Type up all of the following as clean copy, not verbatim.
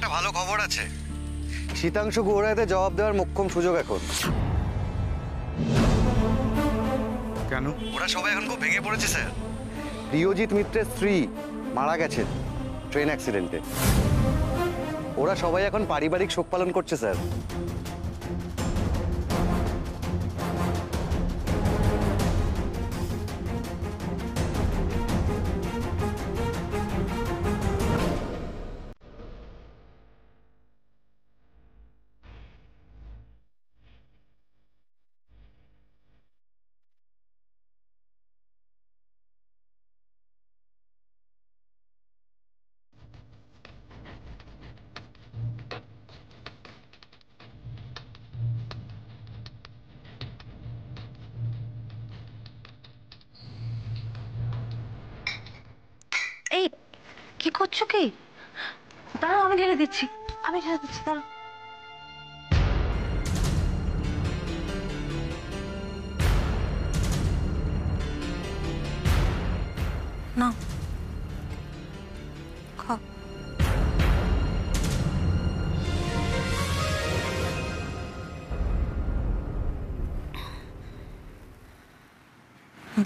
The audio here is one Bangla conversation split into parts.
একটা ভালো খবর আছে। শীতাংশু গুহরায়তে জবাব দেওয়ার মোক্ষম সুযোগ এখন। কেন? ওরা সবাই এখন খুব ভেঙে পড়েছে স্যার। প্রিয়জিৎ মিত্রের স্ত্রী মারা গেছেন ট্রেন অ্যাক্সিডেন্টে। ওরা সবাই এখন পারিবারিক শোক পালন করছে স্যার। এই কি করছো কি? দাঁড়াও, আমি ঢেলে দিচ্ছি, দাঁড়াও। না খাও।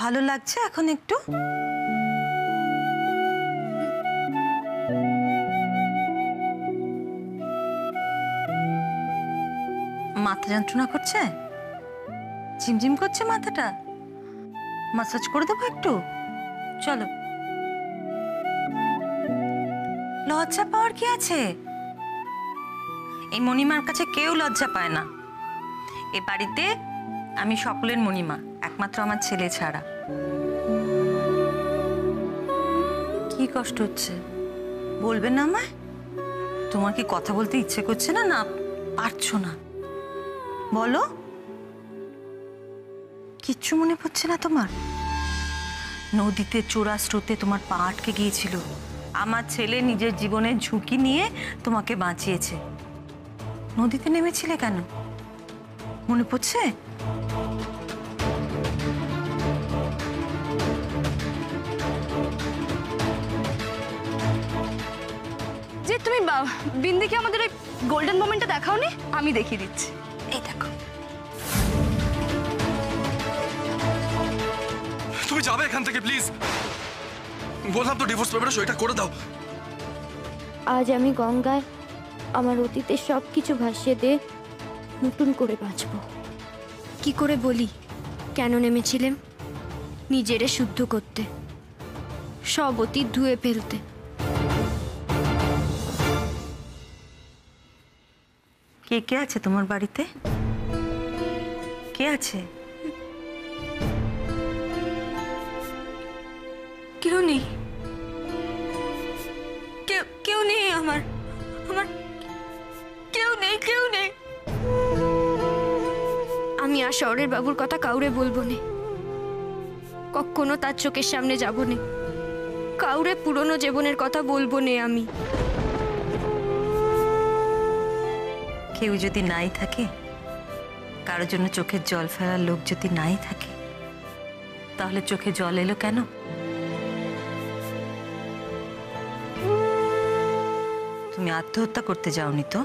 ভালো লাগছে এখন একটু? মাথা যন্ত্রণা করছে? ঝিমঝিম করছে মাথাটা? মাসাজ করে দেবো একটু? চলো। লজ্জা পাওয়ার কি আছে? এই মণিমার কাছে কেউ লজ্জা পায় না। এ বাড়িতে আমি সকলের মণিমা, একমাত্র আমার ছেলে ছাড়া। কি কষ্ট হচ্ছে বলবে না আমায়? তোমার কি কথা বলতে ইচ্ছে করছে না? না পারছো না? বলো। কিচ্ছু মনে পড়ছে না তোমার? নদীতে চোরা স্রোতে তোমার পা আটকে গিয়েছিল, আমার ছেলে নিজের জীবনের ঝুঁকি নিয়ে তোমাকে বাঁচিয়েছে। নদীতে নেমেছিলে কেন মনে পড়ছে? যে তুমি বিন্দিকে আমাদের ওই গোল্ডেন মোমেন্টটা দেখাওনি, আমি দেখিয়ে দিচ্ছি। এই দেখো। তুমি যাবে এখান থেকে প্লিজ। বললাম তো ডিভোর্স পেপারে সইটা করে দাও। আজ আমি গঙ্গায় আমার অতীতের সবকিছু ভাসিয়ে দিয়ে নতুন করে বাঁচব। কি করে বলি কেন নেমেছিলাম? নিজেরে শুদ্ধ করতে, সব অতীত ধুয়ে ফেলতে। কে কে আছে তোমার বাড়িতে? কে আছে? কেউ নেই, কেউ নেই আমার কেউ নেই। আমি আর শহরের বাবুর কথা কাউরে বলবো না, কখনো তার চোখের সামনে যাব না, কাউরে পুরনো জীবনের কথা বলবো না আমি। কেউ যদি নাই থাকে, কারোর জন্য চোখের জল ফেলার লোক যদি নাই থাকে, তাহলে চোখে জল এলো কেন? তুমি আত্মহত্যা করতে যাওনি তো?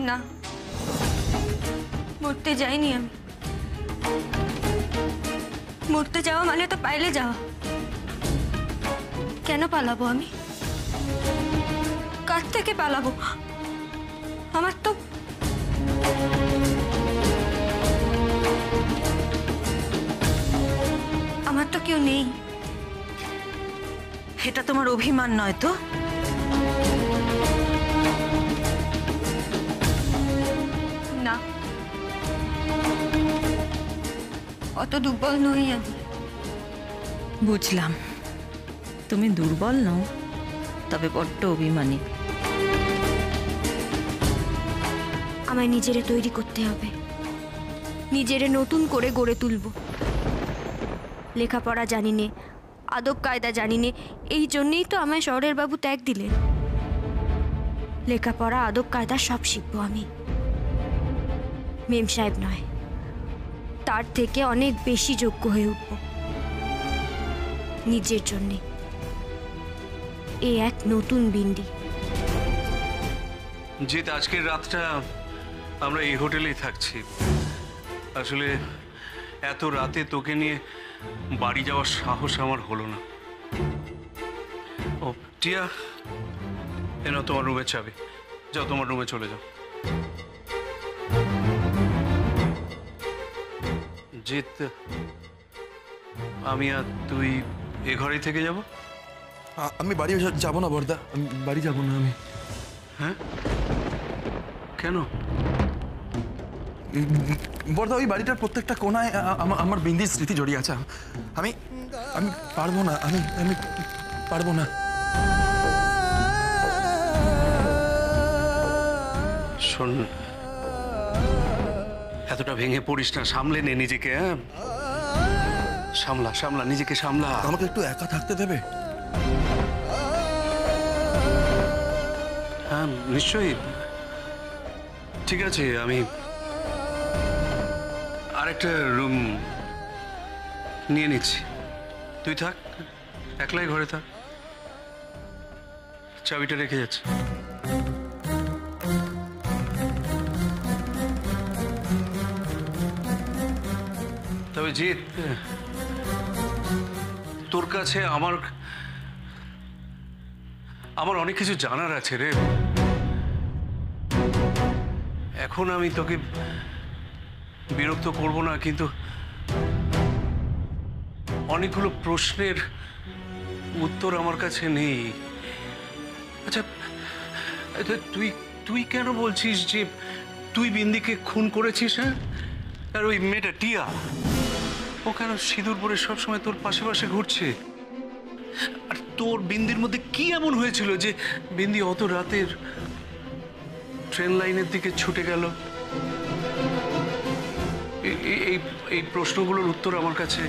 না, মরতে যাইনি আমি। মরতে যাওয়া মানে তো পাইলে যাওয়া। কেন পালাবো আমি? কার থেকে পালাবো? আমার তো কেউ নেই। এটা তোমার অভিমান নয় তো? না, অত দুর্বল নই আমি। বুঝলাম তুমি দুর্বল নও, তবে বড্ড অভিমানী। আমায় নিজেরে তৈরি করতে হবে, নিজেরে নতুন করে গড়ে তুলব। লেখাপড়া জানি নে, আদব কায়দা জানি নে, এই জন্যেই তো আমায় শহরের বাবু ত্যাগ দিলেন। লেখাপড়া আদব কায়দা সব শিখবো আমি। মেম সাহেব নয়, তার থেকে অনেক বেশি যোগ্য হয়ে উঠব। নিজের জন্যে, এ এক নতুন বিন্দি। জিৎ, আজকের রাতটা আমরা এই হোটেলেই থাকছি। আসলে এত রাতে তোকে নিয়ে বাড়ি যাওয়ার সাহস আমার হলো না। ও টিয়া, এনো তোমার রুমের চাবি, যাও তোমার রুমে চলে যাও। জিৎ, আমি আর তুই এ ঘরেই থেকে যাব? আমি বাড়ি যাব না বর্দা, আমি বাড়ি যাব না। আমি হ্যাঁ, কেন? বর্দা, ওই বাড়িটার প্রত্যেকটা কোনায় আমার বিন্দির স্মৃতি জড়িয়ে আছে। আমি আমি পারবো না, আমি পারবো না। শোন, এতটা ভেঙে পড়িস না, সামলে নে নিজেকে। হ্যাঁ, সামলা সামলা, নিজেকে সামলা। আমাকে একটু একা থাকতে দেবে? হ্যাঁ, নিশ্চয়ই। ঠিক আছে, আমি আরেকটা রুম নিয়ে নিচ্ছি। তুই থাক, একলাই ঘরে থাক, চাবিটা রেখে যাচ্ছি। তবে জিৎ, তোর কাছে আমার অনেক কিছু জানার আছে রে। এখন আমি তোকে বিরক্ত করব না, কিন্তু অনেকগুলো প্রশ্নের উত্তর আমার কাছে নেই। আচ্ছা, তুই তুই কেন বলছিস যে তুই বিন্দিকে খুন করেছিস? হ্যাঁ, আর ওই মেয়েটা টিয়া, ও কেন সিঁদুর পরে সবসময় তোর পাশে পাশে ঘুরছে? আর তোর বিন্দির মধ্যে কি এমন হয়েছিল যে বিন্দি অত রাতের ট্রেন লাইনের দিকে ছুটে গেল? এই প্রশ্নগুলোর উত্তর আমার কাছে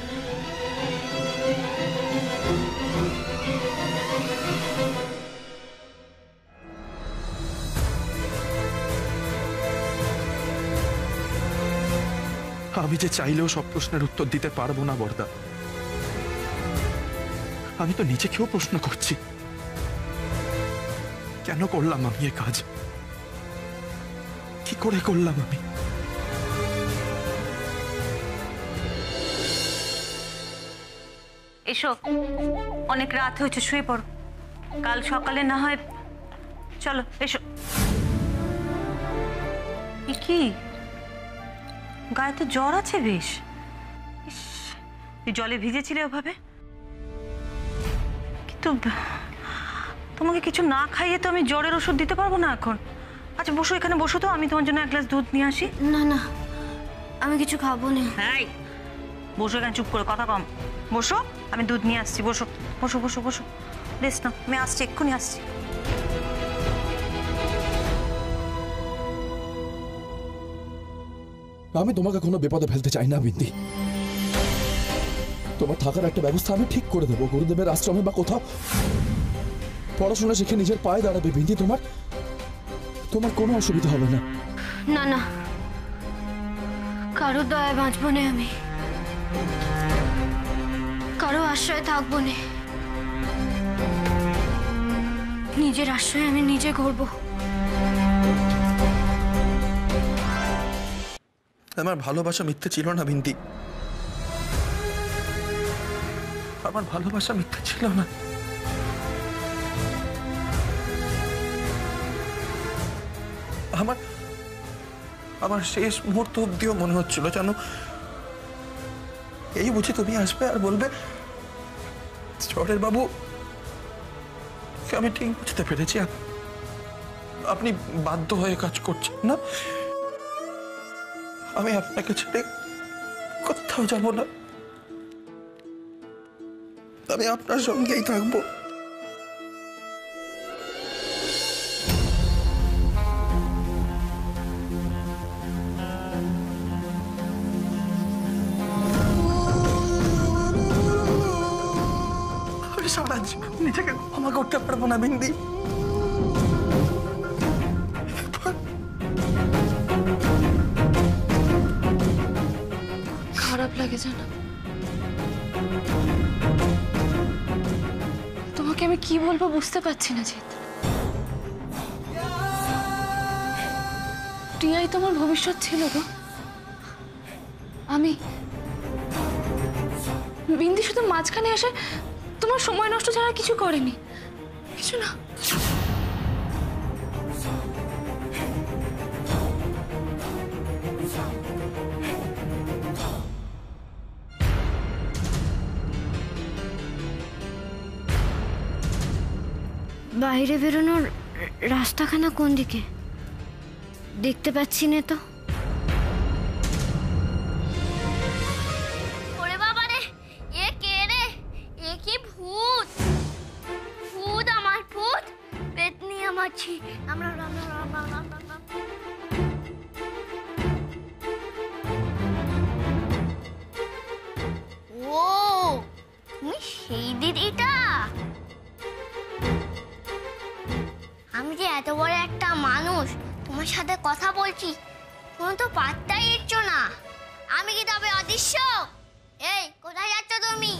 আমি যে চাইলেও সব প্রশ্নের উত্তর দিতে পারবো না বর্দা। আমি তো নিজেকেও প্রশ্ন করছি, কেন করলাম আমি এ কাজ? কি করে করলাম আমি? এসো, অনেক রাত হয়েছে, শুয়ে পড়ো। কাল সকালে না হয় চলো, এসো। কি গায়ে তো জ্বর আছে বেশ। ইস, তুই জলে ভিজেছিলে ওভাবে? কিন্তু তোমাকে কিছু না খাইয়ে তো আমি জ্বরের ওষুধ দিতে পারবো না এখন। আচ্ছা বসো, এখানে বসো তো, আমি তোমার জন্য এক গ্লাস দুধ নিয়ে আসি। না না, আমি কিছু খাবো না। হ্যাঁ, বসো এখানে, চুপ করে, কথা কম। বসো, আমি দুধ নিয়ে আসছি। বসো বসো বসো বসো, রেস্ট নাও, আমি আসছি, এক্ষুনি আসছি। আমি তোমাকে কোনো বিপদে ফেলতে চাই না বিন্দি। তোমার থাকার একটা ব্যবস্থা আমি ঠিক করে দেবো, গুরুদেবের আশ্রমে বা কোথাও। পড়াশোনা শিখে নিজের পায়ে দাঁড়াবে বিন্দি, তোমার কোনো অসুবিধা হবে না। না না, কারো দয়ায় বাঁচবো না আমি, কারো আশ্রয়ে থাকবো না। নিজের আশ্রয়ে আমি নিজে করবো। আমার ভালোবাসা মিথ্যে ছিল না বিন্দি, আমার ভালোবাসা মিথ্যে ছিল না। আমার শেষ মুহূর্ত অব্দিও মনে হচ্ছিল যেন এই বুঝি তুমি আসবে আর বলবে, চরের বাবু, আমি ঠিক বুঝতে পেরেছি আপনি বাধ্য হয়ে কাজ করছেন না, আমি আপনাকে ছেড়ে কোথাও যাব না, আমি আপনার সঙ্গেই থাকবো। আমি সারা জীবন নিজেকে ক্ষমা করতে পারবো না বিন্দি। খারাপ লাগে জানো? তোমাকে আমি কি বলবো বুঝতে পারছি না জিৎ। প্রিয়াই তোমার ভবিষ্যৎ ছিল গো। আমি বিন্দি শুধু মাঝখানে এসে তোমার সময় নষ্ট ছাড়া কিছু করেনি, কিছু না। বাইরে বেরোনোর রাস্তাখানা কোন দিকে দেখতে পাচ্ছি না তো। ওরে বাবা রে, এ কে রে? এ কি ভূত? ভূত আমার ভূত, পেতনি আমার ছি। আমরা ও তুমি সেই দিদিটা? আমি যে এত বড় একটা মানুষ তোমার সাথে কথা বলছি, কোনো তো পাত্তাই দিচ্ছ না। আমি কি তবে অদৃশ্য? এই কোথায় যাচ্ছ তুমি?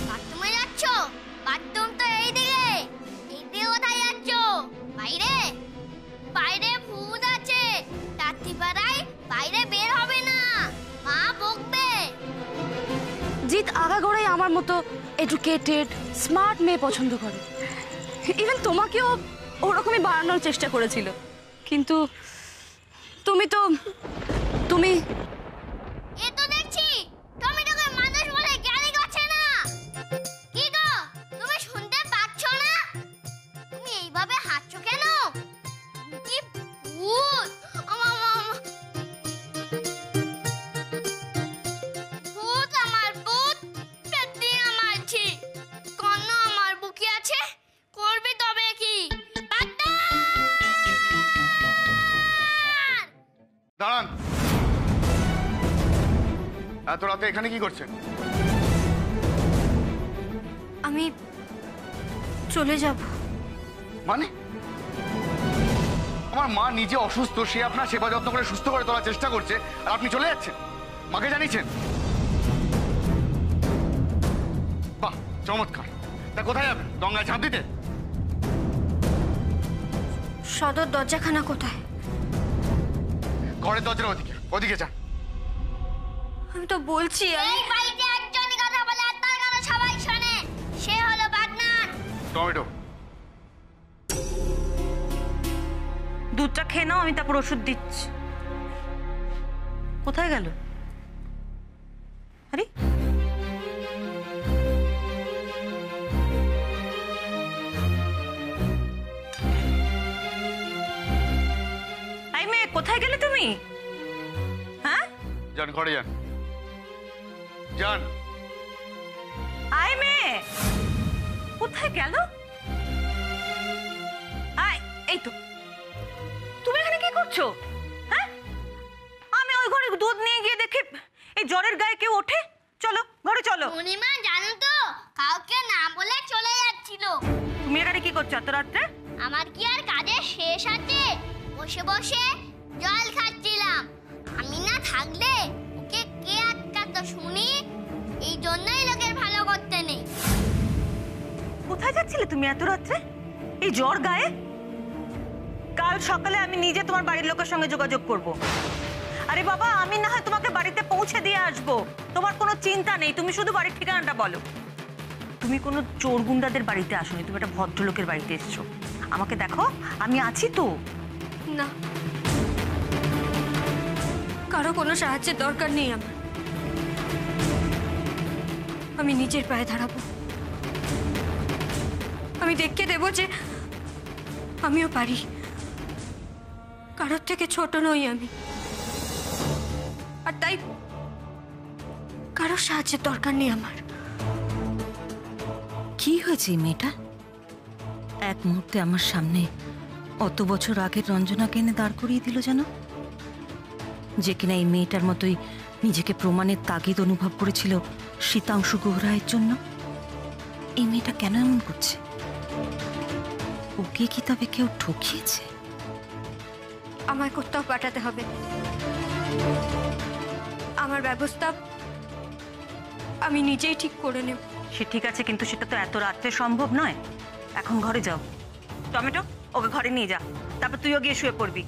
বাথরুমে যাচ্ছ? বাথরুম তো এইদিকে। এইদিকে কোথায় যাচ্ছ? বাইরে? বাইরে ভূত আছে, রাত্রিবেলায় বাইরে বের হবে না, মা বকবে। জিৎ আগাগোড়াই আমার মতো এডুকেটেড স্মার্ট মেয়ে পছন্দ করে। ইভেন তোমাকেও ওরকমই বানানোর চেষ্টা করেছিল, কিন্তু তুমি এ তো দেখছি টমেটোকে মানুষ বলে জ্ঞানী করছে না। কি গো, তুমি শুনতে পাচ্ছ না? তুমি এইভাবে হাঁটছো কেন? কি ভূত! ভূত আমার ভূত, পেতনি আমার ছি, কর্ণ আমার বুকে আছে, করবে তবে কি? দাঁড়ান, এত রাতে এখানে কি করছেন? আমি চলে যাব। মানে আমার মা নিজে অসুস্থ, সে আপনার সেবা যত্ন করে সুস্থ করে তোলার চেষ্টা করছে, আর আপনি চলে যাচ্ছেন? মাকে জানিয়েছেন? বাহ, চমৎকার। তা কোথায় যাবেন? গঙ্গায় ঝাঁপ দিতে? সদর দরজাখানা কোথায়? ঘরের দরজার ওদিকে, ওদিকে যান। আমি তো বলছি এই বাড়িতে একজনই কথা বলে আর তার কথা সবাই শোনে, সে হলো বাগনান। টমেটো, দুধটা খেয়ে নাও, আমি তারপর ওষুধ দিচ্ছি। কোথায় গেল? আরে আই মেয়ে, কোথায় গেলে তুমি? হ্যাঁ, যান ঘরে যান, যান। আই মেয়ে, কোথায় গেল? আয়, এই তো। তুমি এখানে কি করছো? হ্যাঁ, আমি ওই ঘরে দুধ নিয়ে গিয়ে দেখি এই জ্বরের গায়ে কেউ ওঠে। চলো ঘরে চলো। পূর্ণিমা জানো তো, কাউকে না বলে চলে যাচ্ছিল। তুমি এখানে কি করছো এত রাত্রে? আমার কি আর কাজের শেষ আছে? বসে বসে জল খাচ্ছিলাম। আমি না থাকলে ওকে কে আটকাতো শুনি? এই জন্যই লোকের ভালো করতে নেই। কোথায় যাচ্ছিলে তুমি এত রাত্রে এই জ্বর গায়ে? কাল সকালে আমি নিজে তোমার বাড়ির লোকের সঙ্গে যোগাযোগ করব। আরে বাবা, আমি না হয় তোমাকে বাড়িতে পৌঁছে দিয়ে আসবো, তোমার কোনো চিন্তা নেই। তুমি শুধু বাড়ির ঠিকানাটা বলো। তুমি কোনো চোর গুন্ডাদের বাড়িতে আসোনি, তুমি একটা ভদ্রলোকের বাড়িতে এসছো। আমাকে দেখো, আমি আছি তো। না, কারো কোনো সাহায্যের দরকার নেই আমার। আমি নিজের পায়ে দাঁড়াবো। আমি দেখে দেবো যে আমিও পারি। কারোর থেকে ছোট নই আমি, আর তাই কারোর সাহায্যের দরকার নেই আমার। কি হয়েছে এই মেয়েটা? এক মুহূর্তে আমার সামনে অত বছর আগের রঞ্জনাকে এনে দাঁড় করিয়ে দিল যেন, যে কিনা এই মেয়েটার মতোই নিজেকে প্রমাণের তাগিদ অনুভব করেছিল শীতাংশু গুহরায়ের জন্য। এই মেয়েটা কেন এমন করছে? ওকে কি তবে কেউ ঠকিয়েছে? আমায় কোথাও পাঠাতে হবে। আমার ব্যবস্থা আমি নিজেই ঠিক করে নেব। সে ঠিক আছে, কিন্তু সেটা তো এত রাত্রে সম্ভব নয়। এখন ঘরে যাও। টমেটো, ওকে ঘরে নিয়ে যা, তারপর তুইও গিয়ে শুয়ে পড়বি।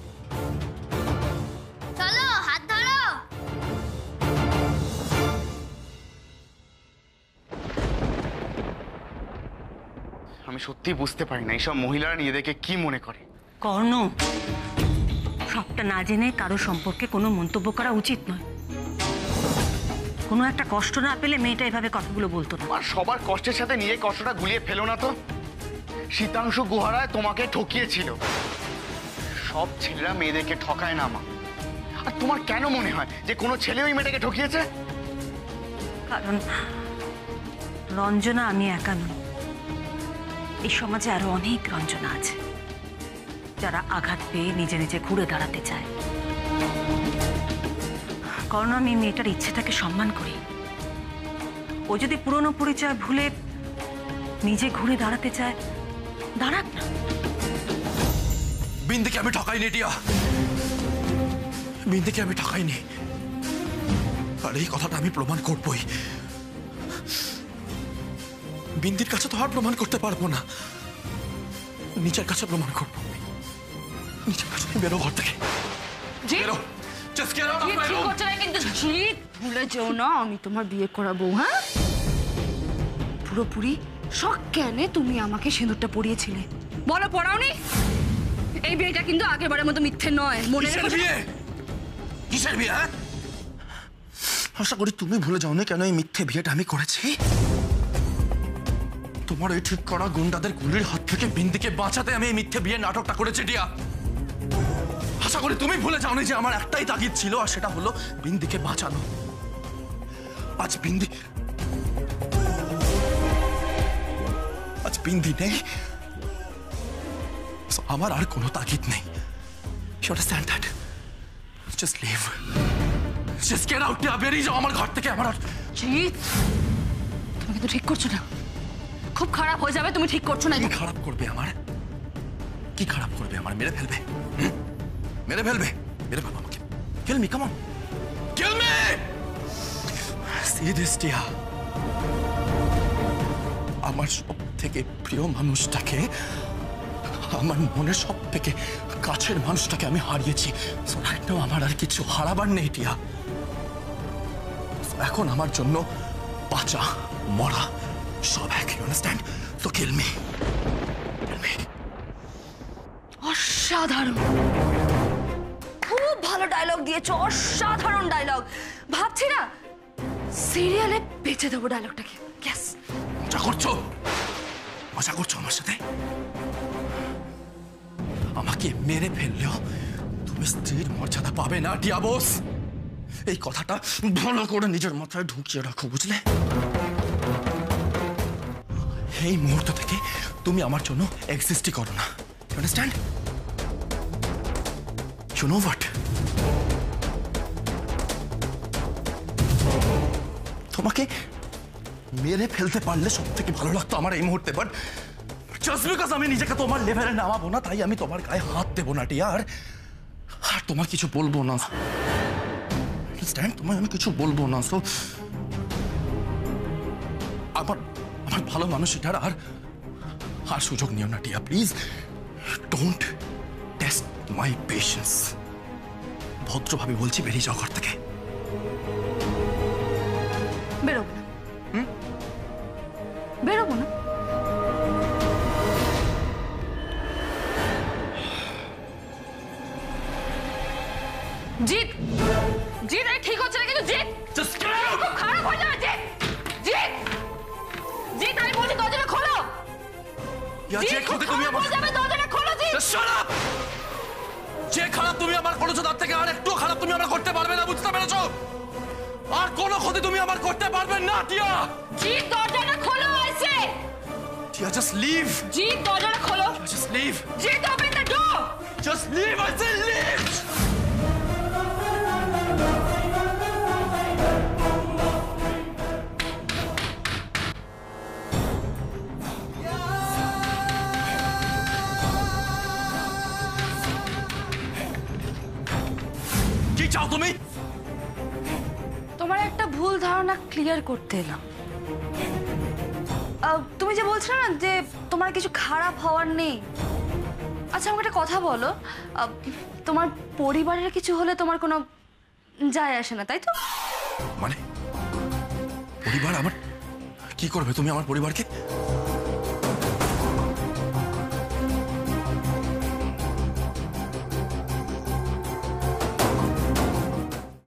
চলো, হাত ধরো। আমি সত্যি বুঝতে পারি না এইসব মহিলারা নিজেদেরকে কি মনে করে। কর্ণ, সবটা না জেনে কারো সম্পর্কে কোনো মন্তব্য করা উচিত নয়। কোনো একটা কষ্ট না পেলে মেয়েটা এভাবে কথাগুলো বলতো না। আর সবার কষ্টের সাথে নিজের কষ্টটা গুলিয়ে ফেলো না তো। শীতাংশু গুহারায় তোমাকে ঠকিয়েছিল। সব ছেলেরা মেয়েদেরকে ঠকায় না মা। আর তোমার কেন মনে হয় যে কোনো ছেলে ওই মেয়েটাকে ঠকিয়েছে? কারণ রঞ্জনা আমি একা নই, এই সমাজে আরো অনেক রঞ্জনা আছে যারা আঘাত পেয়ে নিজে নিজে ঘুরে দাঁড়াতে চায়। কারণ আমি মেয়েটার ইচ্ছেটাকে সম্মান করি। ও যদি পুরনো পরিচয় ভুলে নিজে ঘুরে দাঁড়াতে চায়, দাঁড়াক না। বিন্দিকে আমি ঠকাইনি টিয়া, বিন্দিকে আমি ঠকাইনি। আর এই কথাটা আমি প্রমাণ করবই। বিন্দির কাছে তো আর প্রমাণ করতে পারবো না, নিচের কাছে প্রমাণ করবো। নিচের কাছে বেরো ঘর থেকে, বেরো। Just get out of my room. কিন্তু জিৎ, ভুলে যেও না আমি তোমার বিয়ে করাবো। হ্যাঁ, পুরোপুরি শখ কেনে তুমি আমাকে সিঁদুরটা পরিয়েছিলে? বলো, পড়াওনি? এই বিয়েটা কিন্তু আগেরবারের মতো মিথ্যে নয়, মনে কিসের রেখো। বিয়ে? কিসের বিয়ে? হ্যাঁ, আশা করি তুমি ভুলে যাও না কেন এই মিথ্যে বিয়েটা আমি করেছি। তোমার এই ঠিক করা গুন্ডাদের গুলির হাত থেকে বিন্দিকে বাঁচাতে আমি এই মিথ্যে বিয়ে নাটকটা করেছি টিয়া। আশা করি তুমি ভুলে যাওনি যে আমার একটাই তাগিদ ছিল, আর সেটা হলো বিন্দিকে বাঁচানো। আজ বিন্দি নেই, আমার আর কোনো তাগিদ নেই। You understand that? Just leave. Just get out. বেরিয়ে যাও আমার ঘর থেকে। আমার আর জিৎ, তুমি কিন্তু ঠিক করছো না, খুব খারাপ হয়ে যাবে। তুমি ঠিক করছো না। কি খারাপ করবে আমার? কি খারাপ করবে আমার? মেরে ফেলবে, মেরে ফেলবে, মেরে ফেলবে আমাকে। Kill me, come on. Kill me! See this, টিয়া। আমার সব থেকে প্রিয় মানুষটাকে, আমার মনের সব থেকে কাছের মানুষটাকে আমি হারিয়েছি। So right now আমার আর কিছু হারাবার নেই টিয়া। So এখন আমার জন্য বাঁচা মরা সব এক। You understand? So kill me. Kill me. অসাধারণ, খুব ভালো ডায়লগ দিয়েছো, অসাধারণ ডায়লগ। ভাবছি না সিরিয়ালে বেঁচে দেবো ডায়লগটাকে। ইয়েস। মজা করছো? মজা করছো আমার সাথে? আমাকে মেরে ফেললেও তুমি স্ত্রীর মর্যাদা পাবে না টিয়া বোস। এই কথাটা ভালো করে নিজের মাথায় ঢুকিয়ে রাখো, বুঝলে? এই মুহূর্ত থেকে তুমি আমার জন্য এক্সিস্টই করো না। You understand? You know what? তোমাকে মেরে ফেলতে পারলে সব থেকে ভালো লাগতো আমার এই মুহূর্তে, বাট জাস্ট বিকজ আমি নিজেকে তোমার লেভেলে নামাবো না, তাই আমি তোমার গায়ে হাত দেবো না টিয়া। আর তোমার কিছু বলবো না। তোমায় আমি কিছু বলবো না। সো আমার ভালো মানুষ এটার আর সুযোগ নিও না টিয়া, please. Don't test my patience. ভদ্রভাবে বলছি, বেরিয়ে যাও ঘর থেকে। বেরোবো না। বেরোবো না। জিৎ, জিৎ, এই ঠিক হচ্ছে না কিন্তু জিৎ। Just get out! খুব খারাপ হয়ে যাবে জিৎ। জিৎ, জিৎ, আমি বলছি দরজাটা খোলো। যে ক্ষতি তুমি আমার, হয়ে যাবে, দরজাটা খোলো জিৎ। Just shut up! যে খারাপ তুমি আমার করেছো তার থেকে আর একটু খারাপ তুমি আমার করতে পারবে না, বুঝতে পেরেছো? আর কোনো ক্ষতি তুমি আমার করতে পারবে না টিয়া। জিৎ, দরজাটা খোলো আইসে। টিয়া, just leave. জিৎ, দরজাটা খোলো। Just leave. Jeet, open the door. Just leave, I said leave! কি চাও তুমি? তোমার একটা ভুল ধারণা ক্লিয়ার করতে এলাম। তুমি যে বলছিলে না যে তোমার কিছু খারাপ হওয়ার নেই, আচ্ছা আমাকে একটা কথা বলো, তোমার পরিবারের কিছু হলে তোমার কোনো যায় আসে না, তাই তো? মানে পরিবার আমার কি করবে? তুমি আমার পরিবারকে